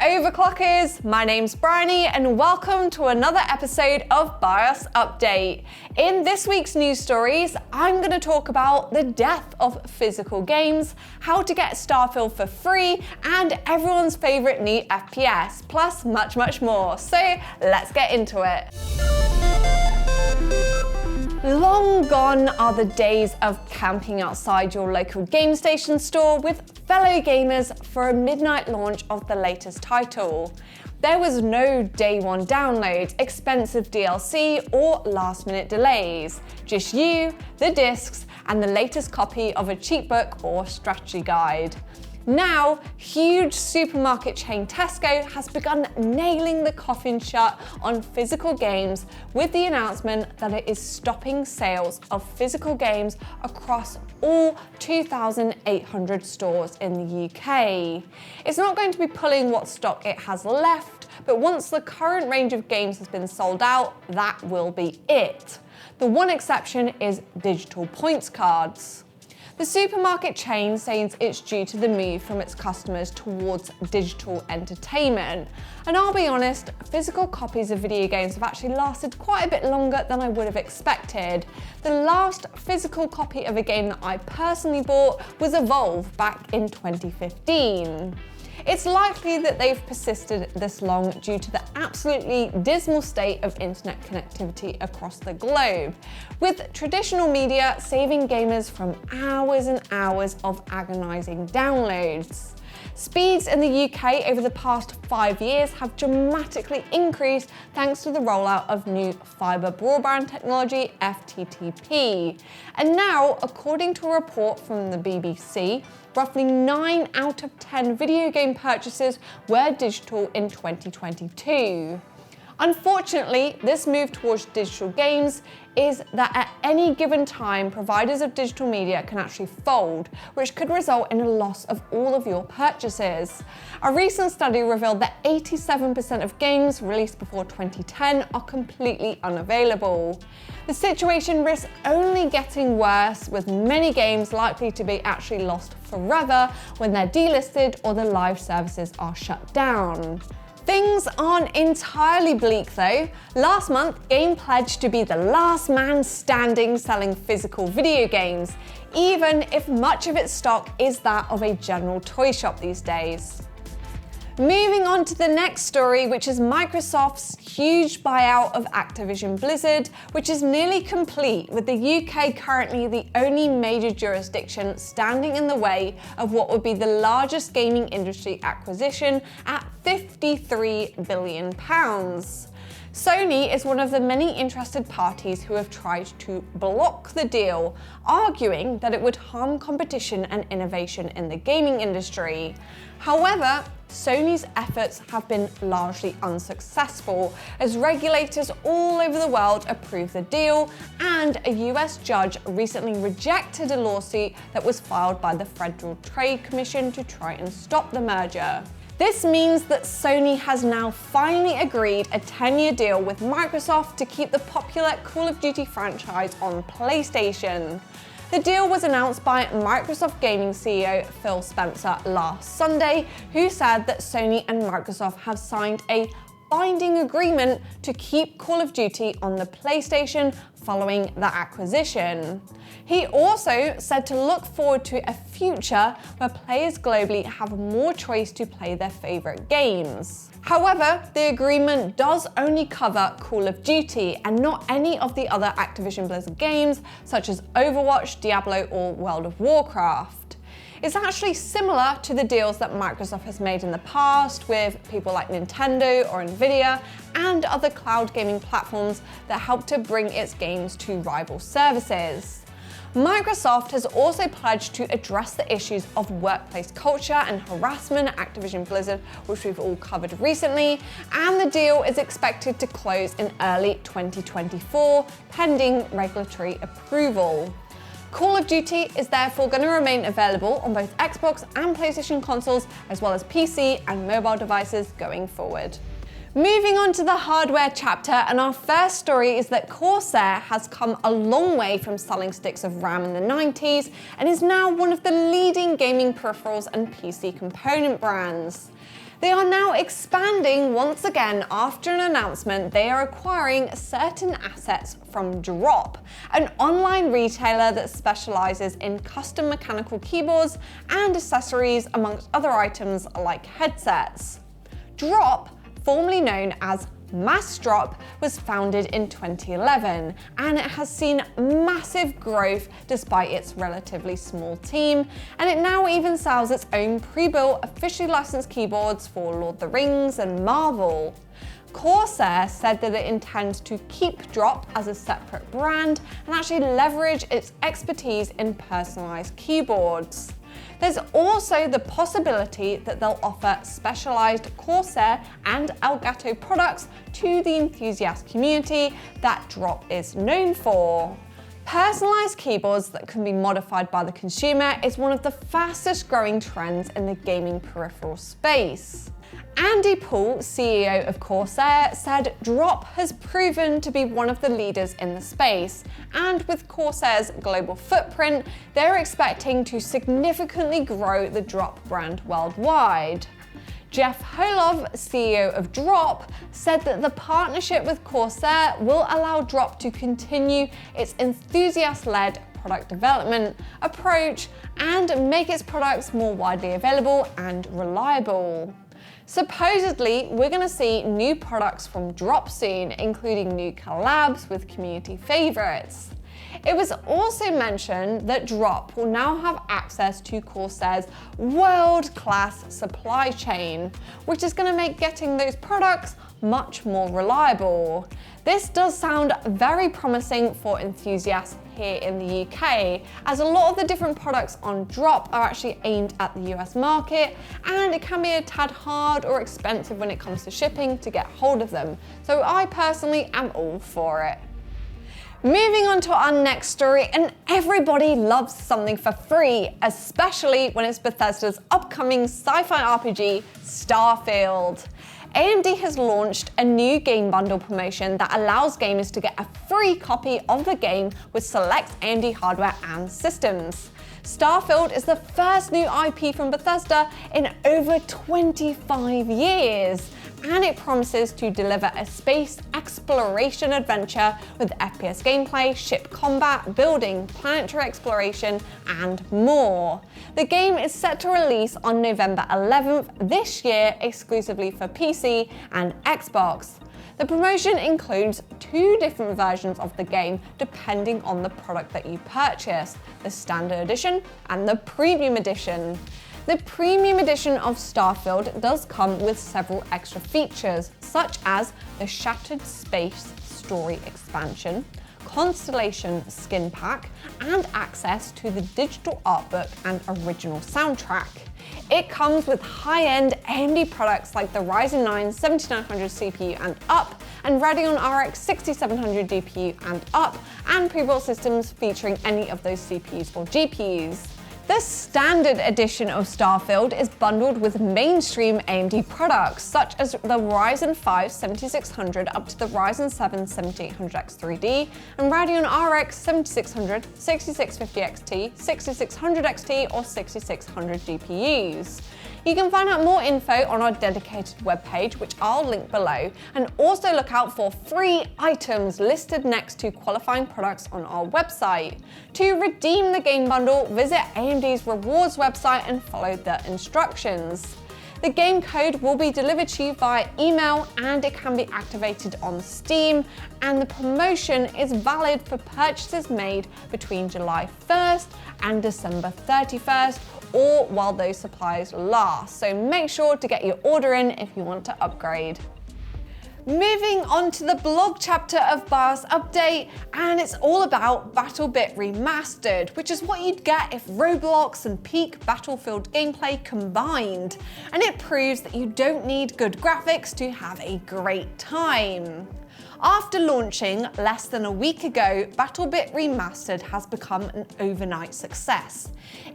Overclockers, my name's Bryony and welcome to another episode of BIOS Update. In this week's news stories, I'm going to talk about the death of physical games, how to get Starfield for free, and everyone's favourite new FPS, plus much more. So let's get into it. Long gone are the days of camping outside your local game station store with fellow gamers for a midnight launch of the latest title. There was no day one download, expensive DLC, or last minute delays. Just you, the discs, and the latest copy of a cheat book or strategy guide. Now, huge supermarket chain Tesco has begun nailing the coffin shut on physical games with the announcement that it is stopping sales of physical games across all 2,800 stores in the UK. It's not going to be pulling what stock it has left, but once the current range of games has been sold out, that will be it. The one exception is digital points cards. The supermarket chain says it's due to the move from its customers towards digital entertainment. And I'll be honest, physical copies of video games have actually lasted quite a bit longer than I would have expected. The last physical copy of a game that I personally bought was Evolve back in 2015. It's likely that they've persisted this long due to the absolutely dismal state of internet connectivity across the globe, with traditional media saving gamers from hours and hours of agonising downloads. Speeds in the UK over the past 5 years have dramatically increased thanks to the rollout of new fibre broadband technology, FTTP. And now, according to a report from the BBC, roughly 9 out of 10 video game purchases were digital in 2022. Unfortunately, this move towards digital games is that at any given time, providers of digital media can actually fold, which could result in a loss of all of your purchases. A recent study revealed that 87% of games released before 2010 are completely unavailable. The situation risks only getting worse, with many games likely to be actually lost forever when they're delisted or the live services are shut down. Things aren't entirely bleak though. Last month, Game pledged to be the last man standing selling physical video games, even if much of its stock is that of a general toy shop these days. Moving on to the next story, which is Microsoft's huge buyout of Activision Blizzard, which is nearly complete, with the UK currently the only major jurisdiction standing in the way of what would be the largest gaming industry acquisition at £53 billion. Sony is one of the many interested parties who have tried to block the deal, arguing that it would harm competition and innovation in the gaming industry. However, Sony's efforts have been largely unsuccessful, as regulators all over the world approved the deal, and a US judge recently rejected a lawsuit that was filed by the Federal Trade Commission to try and stop the merger. This means that Sony has now finally agreed a 10-year deal with Microsoft to keep the popular Call of Duty franchise on PlayStation. The deal was announced by Microsoft Gaming CEO Phil Spencer last Sunday, who said that Sony and Microsoft have signed a binding agreement to keep Call of Duty on the PlayStation following the acquisition. He also said to look forward to a future where players globally have more choice to play their favourite games. However, the agreement does only cover Call of Duty and not any of the other Activision Blizzard games such as Overwatch, Diablo, or World of Warcraft. It's actually similar to the deals that Microsoft has made in the past with people like Nintendo or Nvidia and other cloud gaming platforms that help to bring its games to rival services. Microsoft has also pledged to address the issues of workplace culture and harassment at Activision Blizzard, which we've all covered recently, and the deal is expected to close in early 2024, pending regulatory approval. Call of Duty is therefore going to remain available on both Xbox and PlayStation consoles, as well as PC and mobile devices going forward. Moving on to the hardware chapter, and our first story is that Corsair has come a long way from selling sticks of RAM in the 90s and is now one of the leading gaming peripherals and PC component brands. They are now expanding once again after an announcement they are acquiring certain assets from Drop, an online retailer that specializes in custom mechanical keyboards and accessories amongst other items like headsets. Drop, formerly known as Massdrop, was founded in 2011 and it has seen massive growth despite its relatively small team, and it now even sells its own pre-built officially licensed keyboards for Lord of the Rings and Marvel. Corsair said that it intends to keep Drop as a separate brand and actually leverage its expertise in personalized keyboards. There's also the possibility that they'll offer specialized Corsair and Elgato products to the enthusiast community that Drop is known for. Personalized keyboards that can be modified by the consumer is one of the fastest growing trends in the gaming peripheral space. Andy Poole, CEO of Corsair, said Drop has proven to be one of the leaders in the space, and with Corsair's global footprint, they're expecting to significantly grow the Drop brand worldwide. Jeff Holov, CEO of Drop, said that the partnership with Corsair will allow Drop to continue its enthusiast-led product development approach and make its products more widely available and reliable. Supposedly, we're going to see new products from Drop soon, including new collabs with community favorites. It was also mentioned that Drop will now have access to Corsair's world-class supply chain, which is going to make getting those products much more reliable. This does sound very promising for enthusiasts here in the UK, as a lot of the different products on Drop are actually aimed at the US market, and it can be a tad hard or expensive when it comes to shipping to get hold of them. So I personally am all for it. Moving on to our next story, and everybody loves something for free, especially when it's Bethesda's upcoming sci-fi RPG, Starfield. AMD has launched a new game bundle promotion that allows gamers to get a free copy of the game with select AMD hardware and systems. Starfield is the first new IP from Bethesda in over 25 years, and it promises to deliver a space exploration adventure with FPS gameplay, ship combat, building, planetary exploration, and more. The game is set to release on November 11th this year exclusively for PC and Xbox. The promotion includes 2 different versions of the game depending on the product that you purchase, the Standard Edition and the Premium Edition. The Premium Edition of Starfield does come with several extra features, such as the Shattered Space Story expansion, Constellation skin pack, and access to the digital art book and original soundtrack. It comes with high-end AMD products like the Ryzen 9 7900 CPU and up, and Radeon RX 6700 GPU and up, and pre-built systems featuring any of those CPUs or GPUs. The Standard Edition of Starfield is bundled with mainstream AMD products such as the Ryzen 5 7600 up to the Ryzen 7 7800X 3D and Radeon RX 7600, 6650 XT, 6600 XT or 6600 GPUs. You can find out more info on our dedicated webpage, which I'll link below, and also look out for free items listed next to qualifying products on our website. To redeem the game bundle, visit AMD's rewards website and follow the instructions. The game code will be delivered to you via email and it can be activated on Steam, and the promotion is valid for purchases made between July 1st and December 31st, or while those supplies last. So make sure to get your order in if you want to upgrade. Moving on to the blog chapter of BIOS Update, and it's all about BattleBit Remastered, which is what you'd get if Roblox and peak Battlefield gameplay combined. And it proves that you don't need good graphics to have a great time. After launching less than a week ago, BattleBit Remastered has become an overnight success.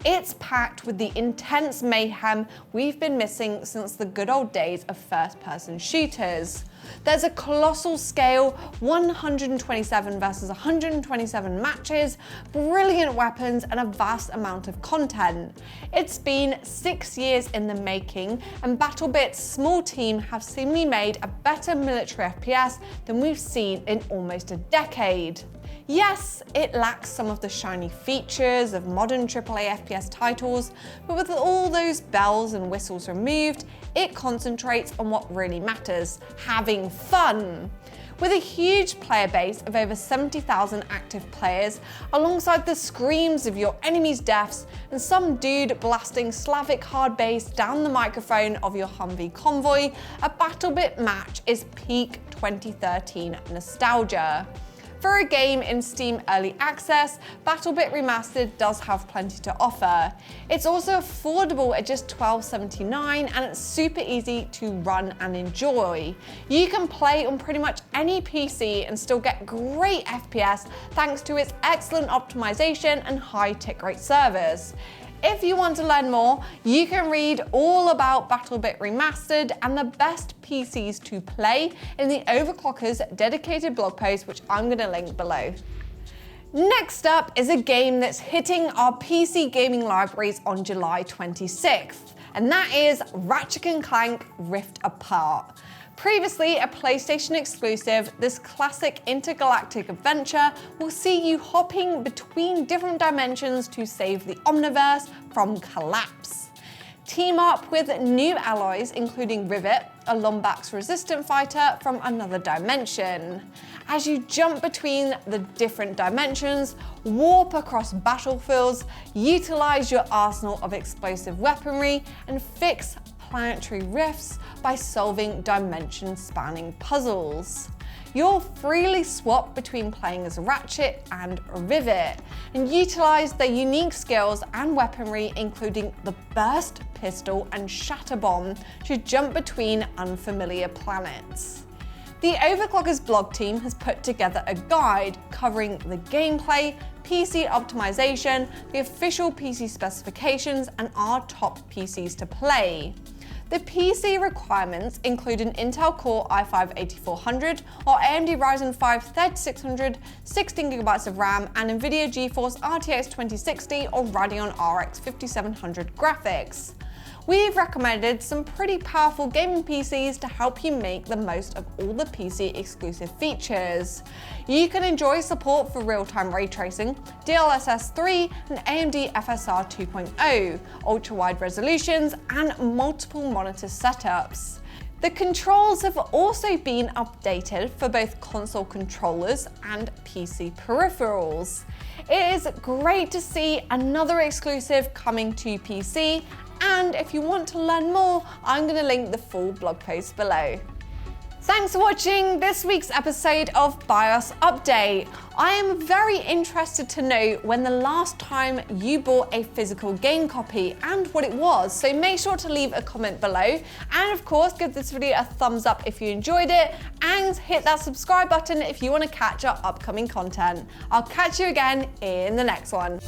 it's packed with the intense mayhem we've been missing since the good old days of first-person shooters. There's a colossal scale, 127 versus 127 matches, brilliant weapons, and a vast amount of content. It's been 6 years in the making, and BattleBit's small team have seemingly made a better military FPS than we've seen in almost a decade. Yes, it lacks some of the shiny features of modern AAA FPS titles, but with all those bells and whistles removed, it concentrates on what really matters: having fun. With a huge player base of over 70,000 active players, alongside the screams of your enemy's deaths and some dude blasting Slavic hard bass down the microphone of your Humvee convoy, a BattleBit match is peak 2013 nostalgia. For a game in Steam Early Access, BattleBit Remastered does have plenty to offer. It's also affordable at just $12.79, and it's super easy to run and enjoy. You can play on pretty much any PC and still get great FPS thanks to its excellent optimization and high tick rate service. If you want to learn more, you can read all about BattleBit Remastered and the best PCs to play in the Overclockers dedicated blog post, which I'm going to link below. Next up is a game that's hitting our PC gaming libraries on July 26th, and that is Ratchet and Clank Rift Apart. Previously a PlayStation exclusive, this classic intergalactic adventure will see you hopping between different dimensions to save the Omniverse from collapse. Team up with new allies including Rivet, a Lombax resistant fighter from another dimension. As you jump between the different dimensions, warp across battlefields, utilize your arsenal of explosive weaponry, and fix planetary rifts by solving dimension-spanning puzzles. You'll freely swap between playing as Ratchet and Rivet, and utilize their unique skills and weaponry, including the Burst Pistol and Shatter Bomb, to jump between unfamiliar planets. The Overclockers blog team has put together a guide covering the gameplay, PC optimization, the official PC specifications, and our top PCs to play. The PC requirements include an Intel Core i5-8400 or AMD Ryzen 5 3600, 16GB of RAM, and NVIDIA GeForce RTX 2060 or Radeon RX 5700 graphics. We've recommended some pretty powerful gaming PCs to help you make the most of all the PC exclusive features. You can enjoy support for real-time ray tracing, DLSS 3 and AMD FSR 2.0, ultra-wide resolutions, and multiple monitor setups. The controls have also been updated for both console controllers and PC peripherals. It is great to see another exclusive coming to PC, and if you want to learn more, I'm going to link the full blog post below. Thanks for watching this week's episode of BIOS Update. I am very interested to know when the last time you bought a physical game copy and what it was, so make sure to leave a comment below, and of course give this video a thumbs up if you enjoyed it, and hit that subscribe button if you want to catch our upcoming content. I'll catch you again in the next one.